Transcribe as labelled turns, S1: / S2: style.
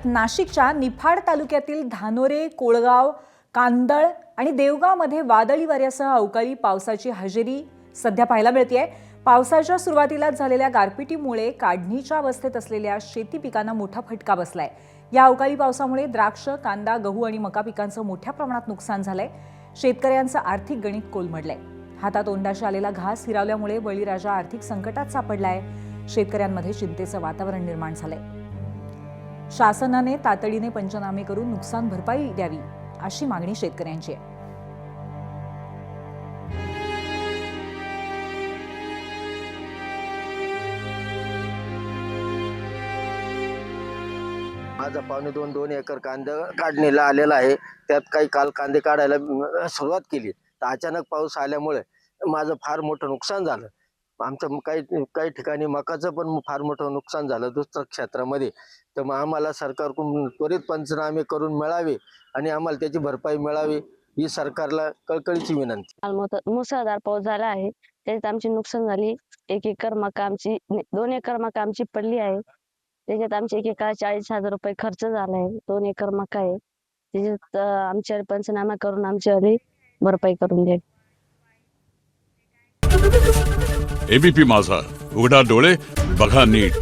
S1: नाशिकच्या निफाड तालुक्यातील धानोरे, कोळगाव, कांदळ आणि देवगावमध्ये वादळी वाऱ्यासह अवकाळी पावसाची हजेरी सध्या पाहायला मिळतेय। पावसाच्या सुरुवातीलाच झालेल्या गारपिटीमुळे काढणीच्या अवस्थेत असलेल्या शेती पिकांना मोठा फटका बसलाय। या अवकाळी पावसामुळे द्राक्ष, कांदा, गहू आणि मका पिकांचं मोठ्या प्रमाणात नुकसान झालंय। शेतकऱ्यांचं आर्थिक गणित कोलमडलंय। हातातोंडाशी आलेला घास हिरावल्यामुळे बळीराजा आर्थिक संकटात सापडलाय। शेतकऱ्यांमध्ये चिंतेचं वातावरण निर्माण झालंय। शासनाने तातडीने पंचनामे करून नुकसान भरपाई द्यावी अशी मागणी शेतकऱ्यांची आहे।
S2: माझा 2.5 एकर कांदा काढणीला आलेला आहे। त्यात काही काल कांदे काढायला सुरुवात केली तर अचानक पाऊस आल्यामुळे माझं फार मोठं नुकसान झालं। आमचं काही ठिकाणी मकाचं पण फार मोठं नुकसान झालं दुसऱ्या क्षेत्रामध्ये। तर मग आम्हाला सरकारकडून त्वरित पंचनामे करून मिळावे आणि आम्हाला त्याची भरपाई मिळावी ही सरकारला कळकळीची विनंती।
S3: मुसळधार पाऊस झाला आहे, त्याच्यात आमची नुकसान झाली। 1 एकर मका आमची 2 एकर मका आमची पडली आहे। त्याच्यात आमचे 1 एकर 40,000 रुपये खर्च झाला आहे। 2 एकर मका आहे, त्याच्यात आमच्या पंचनामा करून आमची भरपाई करून द्या।
S4: एबीपी माझा, उघडा डोळे बघा नीट।